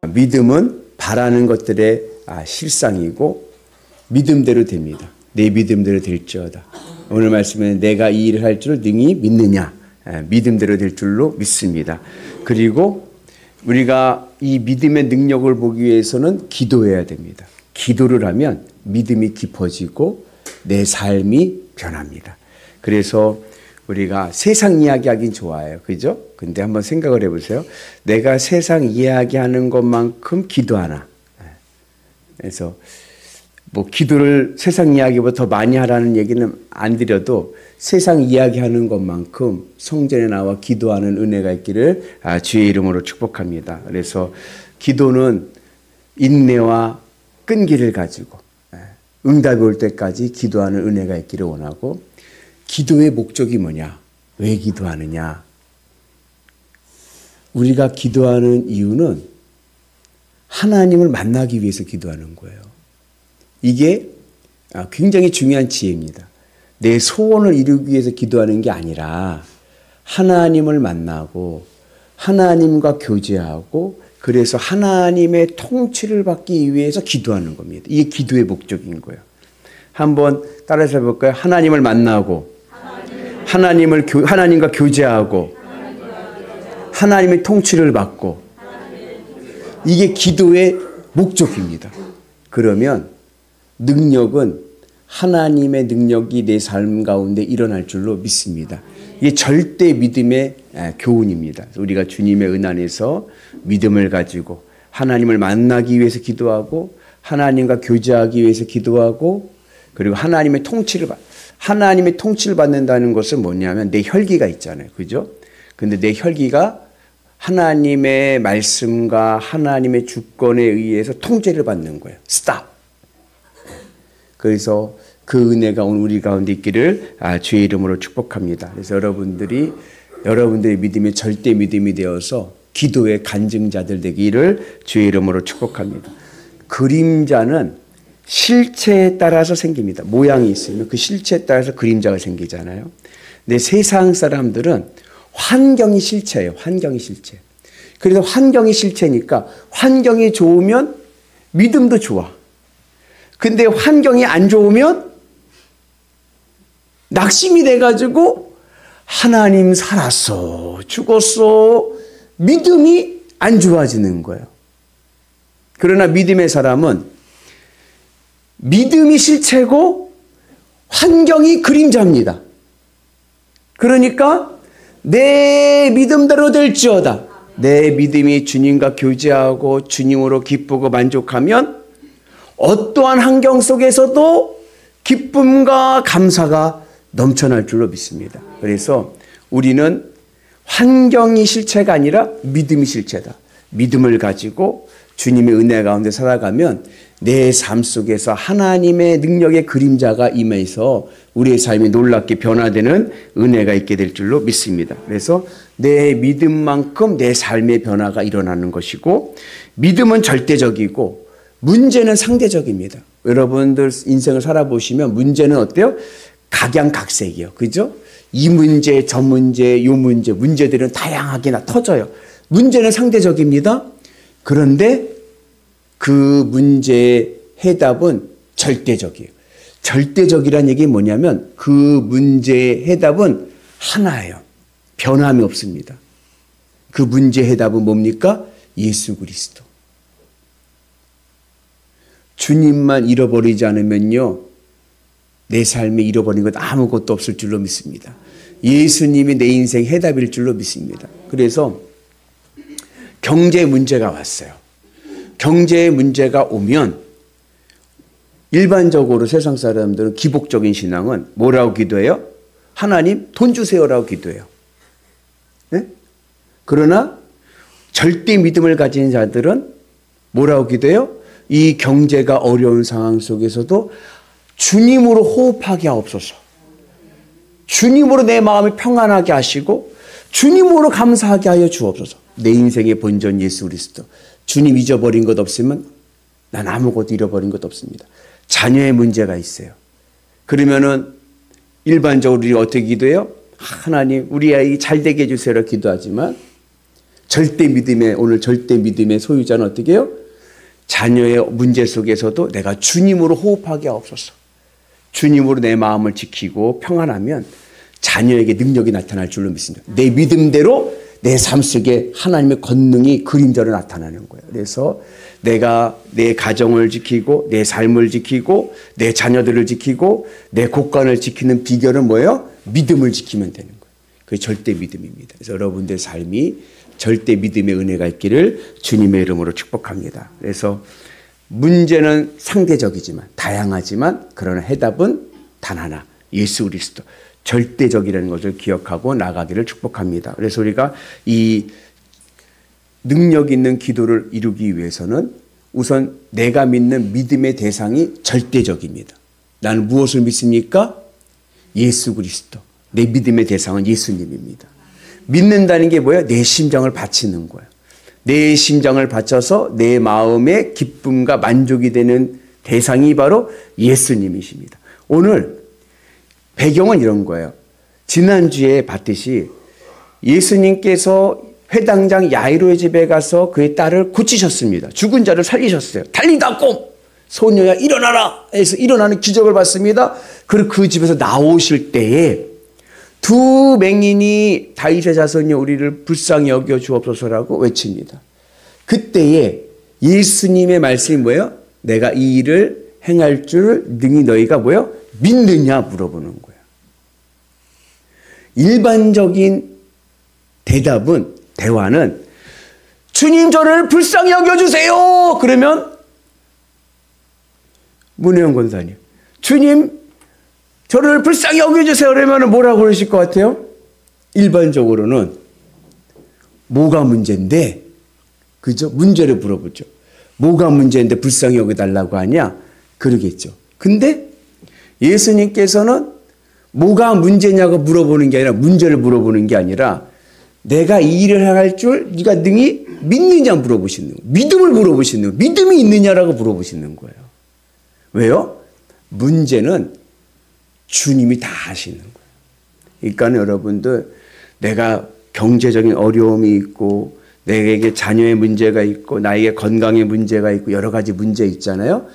믿음은 바라는 것들의 실상이고 믿음대로 됩니다. 내 믿음대로 될지어다. 오늘 말씀은 내가 이 일을 할 줄 능히 믿느냐. 믿음대로 될 줄로 믿습니다. 그리고 우리가 이 믿음의 능력을 보기 위해서는 기도해야 됩니다. 기도를 하면 믿음이 깊어지고 내 삶이 변합니다. 그래서 우리가 세상 이야기하긴 좋아해요. 그죠? 근데 한번 생각을 해보세요. 내가 세상 이야기하는 것만큼 기도하나? 그래서 뭐 기도를 세상 이야기보다 더 많이 하라는 얘기는 안 드려도 세상 이야기하는 것만큼 성전에 나와 기도하는 은혜가 있기를 주의 이름으로 축복합니다. 그래서 기도는 인내와 끈기를 가지고 응답이 올 때까지 기도하는 은혜가 있기를 원하고, 기도의 목적이 뭐냐? 왜 기도하느냐? 우리가 기도하는 이유는 하나님을 만나기 위해서 기도하는 거예요. 이게 굉장히 중요한 지혜입니다. 내 소원을 이루기 위해서 기도하는 게 아니라 하나님을 만나고 하나님과 교제하고 그래서 하나님의 통치를 받기 위해서 기도하는 겁니다. 이게 기도의 목적인 거예요. 한번 따라서 해볼까요? 하나님을 만나고 하나님과 교제하고 하나님의 통치를 받고, 이게 기도의 목적입니다. 그러면 능력은 하나님의 능력이 내 삶 가운데 일어날 줄로 믿습니다. 이게 절대 믿음의 교훈입니다. 우리가 주님의 은 안에서 믿음을 가지고 하나님을 만나기 위해서 기도하고 하나님과 교제하기 위해서 기도하고, 그리고 하나님의 통치를 받는다는 것은 뭐냐면 내 혈기가 있잖아요. 그죠? 근데 내 혈기가 하나님의 말씀과 하나님의 주권에 의해서 통제를 받는 거예요. 스탑. 그래서 그 은혜가 오늘 우리 가운데 있기를 주의 이름으로 축복합니다. 그래서 여러분들의 믿음이 절대 믿음이 되어서 기도의 간증자들 되기를 주의 이름으로 축복합니다. 그림자는 실체에 따라서 생깁니다. 모양이 있으면 그 실체에 따라서 그림자가 생기잖아요. 근데 세상 사람들은 환경이 실체예요. 환경이 실체. 그래서 환경이 실체니까 환경이 좋으면 믿음도 좋아. 근데 환경이 안 좋으면 낙심이 돼가지고 하나님 살았어, 죽었어, 믿음이 안 좋아지는 거예요. 그러나 믿음의 사람은 믿음이 실체고 환경이 그림자입니다. 그러니까 내 믿음대로 될지어다. 내 믿음이 주님과 교제하고 주님으로 기쁘고 만족하면 어떠한 환경 속에서도 기쁨과 감사가 넘쳐날 줄로 믿습니다. 그래서 우리는 환경이 실체가 아니라 믿음이 실체다. 믿음을 가지고 주님의 은혜 가운데 살아가면 내 삶 속에서 하나님의 능력의 그림자가 임해서 우리의 삶이 놀랍게 변화되는 은혜가 있게 될 줄로 믿습니다. 그래서 내 믿음만큼 내 삶의 변화가 일어나는 것이고, 믿음은 절대적이고 문제는 상대적입니다. 여러분들 인생을 살아보시면 문제는 어때요? 각양각색이요. 그죠? 이 문제, 저 문제, 요 문제, 문제들은 다양하게 터져요. 문제는 상대적입니다. 그런데 그 문제의 해답은 절대적이에요. 절대적이란 얘기 뭐냐면 그 문제의 해답은 하나예요. 변함이 없습니다. 그 문제의 해답은 뭡니까? 예수 그리스도. 주님만 잃어버리지 않으면요, 내 삶에 잃어버린 것 아무것도 없을 줄로 믿습니다. 예수님이 내 인생 해답일 줄로 믿습니다. 그래서 경제 문제가 왔어요. 경제의 문제가 오면 일반적으로 세상 사람들은 기복적인 신앙은 뭐라고 기도해요? 하나님 돈 주세요라고 기도해요. 네? 그러나 절대 믿음을 가진 자들은 뭐라고 기도해요? 이 경제가 어려운 상황 속에서도 주님으로 호흡하게 하옵소서. 주님으로 내 마음을 평안하게 하시고 주님으로 감사하게 하여 주옵소서. 내 인생의 본전 예수 그리스도. 주님 잊어버린 것 없으면 난 아무것도 잃어버린 것 없습니다. 자녀의 문제가 있어요. 그러면은 일반적으로 우리가 어떻게 기도해요? 하나님 우리 아이 잘 되게 해주세요 기도하지만 절대 믿음의, 오늘 절대 믿음의 소유자는 어떻게 해요? 자녀의 문제 속에서도 내가 주님으로 호흡하게 하옵소서. 주님으로 내 마음을 지키고 평안하면 자녀에게 능력이 나타날 줄로 믿습니다. 내 믿음대로 내 삶 속에 하나님의 권능이 그림자로 나타나는 거예요. 그래서 내가 내 가정을 지키고 내 삶을 지키고 내 자녀들을 지키고 내 곳간을 지키는 비결은 뭐예요? 믿음을 지키면 되는 거예요. 그게 절대 믿음입니다. 그래서 여러분들의 삶이 절대 믿음의 은혜가 있기를 주님의 이름으로 축복합니다. 그래서 문제는 상대적이지만 다양하지만 그러나 해답은 단 하나, 예수 그리스도. 절대적이라는 것을 기억하고 나가기를 축복합니다. 그래서 우리가 이 능력 있는 기도를 이루기 위해서는 우선 내가 믿는 믿음의 대상이 절대적입니다. 나는 무엇을 믿습니까? 예수 그리스도. 내 믿음의 대상은 예수님입니다. 믿는다는 게 뭐예요? 내 심장을 바치는 거예요. 내 심장을 바쳐서 내 마음의 기쁨과 만족이 되는 대상이 바로 예수님이십니다. 오늘 배경은 이런 거예요. 지난주에 봤듯이 예수님께서 회당장 야이로의 집에 가서 그의 딸을 고치셨습니다. 죽은 자를 살리셨어요. 달리다 꼼! 소녀야 일어나라! 해서 일어나는 기적을 봤습니다. 그리고 그 집에서 나오실 때에 두 맹인이 다윗의 자손이 우리를 불쌍히 여겨 주옵소서라고 외칩니다. 그때에 예수님의 말씀이 뭐예요? 내가 이 일을 행할 줄 능히 너희가 뭐예요? 믿느냐 물어보는 거예요. 일반적인 대화는 주님 저를 불쌍히 여겨주세요. 그러면 문혜영 권사님 주님 저를 불쌍히 여겨주세요. 그러면 뭐라고 그러실 것 같아요? 일반적으로는 뭐가 문제인데, 그죠? 문제를 물어보죠. 뭐가 문제인데 불쌍히 여겨달라고 하냐? 그러겠죠. 근데 예수님께서는 뭐가 문제냐고 물어보는 게 아니라, 문제를 물어보는 게 아니라 내가 이 일을 할 줄 네가 능히 믿느냐 물어보시는 거예요. 믿음을 물어보시는 거예요. 믿음이 있느냐라고 물어보시는 거예요. 왜요? 문제는 주님이 다 하시는 거예요. 그러니까 여러분들, 내가 경제적인 어려움이 있고 내게 자녀의 문제가 있고 나에게 건강의 문제가 있고 여러 가지 문제 있잖아요.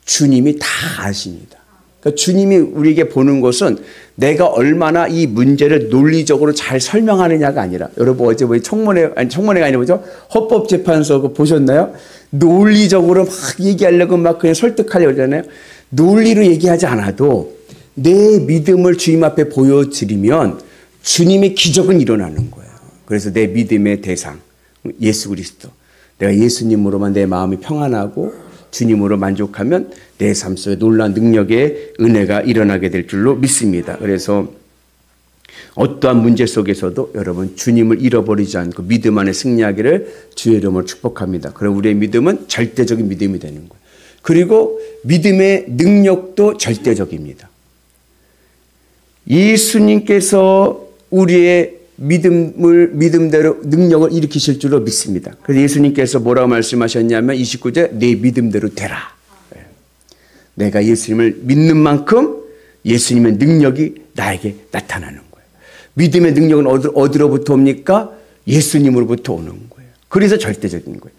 주님이 다 아십니다. 그러니까 주님이 우리에게 보는 것은 내가 얼마나 이 문제를 논리적으로 잘 설명하느냐가 아니라, 여러분 어제 청문회가 아니라 뭐죠? 헌법재판소 그거 보셨나요? 논리적으로 막 얘기하려고 막 그냥 설득하려고 그러잖아요. 논리로 얘기하지 않아도 내 믿음을 주님 앞에 보여드리면 주님의 기적은 일어나는 거예요. 그래서 내 믿음의 대상 예수 그리스도, 내가 예수님으로만 내 마음이 평안하고 주님으로 만족하면 내 삶 속에 놀라운 능력의 은혜가 일어나게 될 줄로 믿습니다. 그래서 어떠한 문제 속에서도 여러분 주님을 잃어버리지 않고 믿음 안에 승리하기를 주의 이름으로 축복합니다. 그럼 우리의 믿음은 절대적인 믿음이 되는 거예요. 그리고 믿음의 능력도 절대적입니다. 예수님께서 우리의 믿음대로 능력을 일으키실 줄로 믿습니다. 그래서 예수님께서 뭐라고 말씀하셨냐면 29절 내 믿음대로 되라. 내가 예수님을 믿는 만큼 예수님의 능력이 나에게 나타나는 거예요. 믿음의 능력은 어디로부터 옵니까? 예수님으로부터 오는 거예요. 그래서 절대적인 거예요.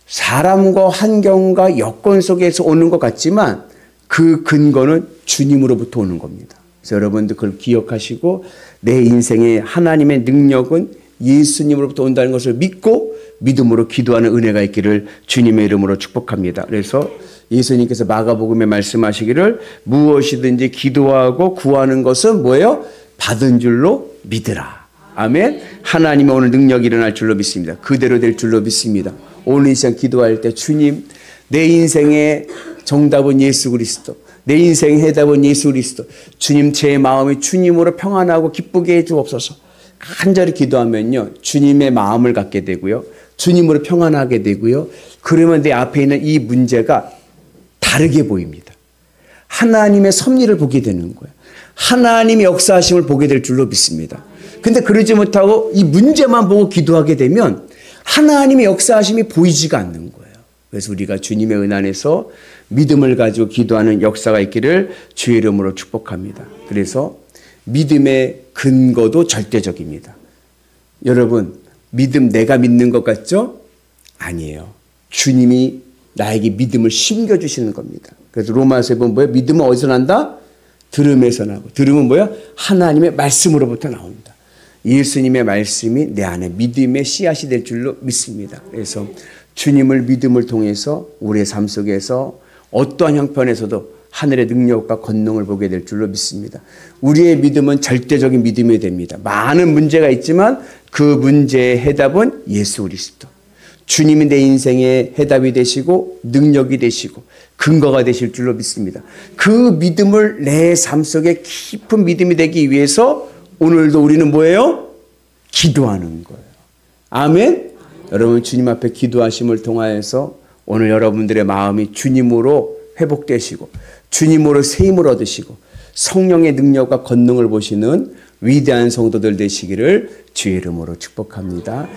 사람과 환경과 여건 속에서 오는 것 같지만 그 근거는 주님으로부터 오는 겁니다. 그래서 여러분들 그걸 기억하시고 내 인생의 하나님의 능력은 예수님으로부터 온다는 것을 믿고 믿음으로 기도하는 은혜가 있기를 주님의 이름으로 축복합니다. 그래서 예수님께서 마가복음에 말씀하시기를 무엇이든지 기도하고 구하는 것은 뭐예요? 받은 줄로 믿으라. 아멘. 하나님의 오늘 능력이 일어날 줄로 믿습니다. 그대로 될 줄로 믿습니다. 오늘 이 시간 기도할 때 주님, 내 인생의 정답은 예수 그리스도, 내 인생의 해답은 예수 그리스도. 주님, 제 마음이 주님으로 평안하고 기쁘게 해주옵소서. 간절히 기도하면요, 주님의 마음을 갖게 되고요, 주님으로 평안하게 되고요. 그러면 내 앞에 있는 이 문제가 다르게 보입니다. 하나님의 섭리를 보게 되는 거예요. 하나님의 역사하심을 보게 될 줄로 믿습니다. 근데 그러지 못하고 이 문제만 보고 기도하게 되면 하나님의 역사하심이 보이지가 않는 거예요. 그래서 우리가 주님의 은혜 안에서 믿음을 가지고 기도하는 역사가 있기를 주의 이름으로 축복합니다. 그래서 믿음의 근거도 절대적입니다. 여러분, 믿음 내가 믿는 것 같죠? 아니에요. 주님이 나에게 믿음을 심겨주시는 겁니다. 그래서 로마서에 보면 뭐예요? 믿음은 어디서 난다? 들음에서 나고. 들음은 뭐야? 하나님의 말씀으로부터 나온다. 예수님의 말씀이 내 안에 믿음의 씨앗이 될 줄로 믿습니다. 그래서 주님을 믿음을 통해서 우리의 삶 속에서 어떠한 형편에서도 하늘의 능력과 권능을 보게 될 줄로 믿습니다. 우리의 믿음은 절대적인 믿음이 됩니다. 많은 문제가 있지만 그 문제의 해답은 예수 그리스도. 주님이 내 인생의 해답이 되시고 능력이 되시고 근거가 되실 줄로 믿습니다. 그 믿음을 내 삶 속에 깊은 믿음이 되기 위해서 오늘도 우리는 뭐예요? 기도하는 거예요. 아멘? 여러분 주님 앞에 기도하심을 통하여서 오늘 여러분들의 마음이 주님으로 회복되시고 주님으로 새 힘을 얻으시고 성령의 능력과 권능을 보시는 위대한 성도들 되시기를 주의 이름으로 축복합니다.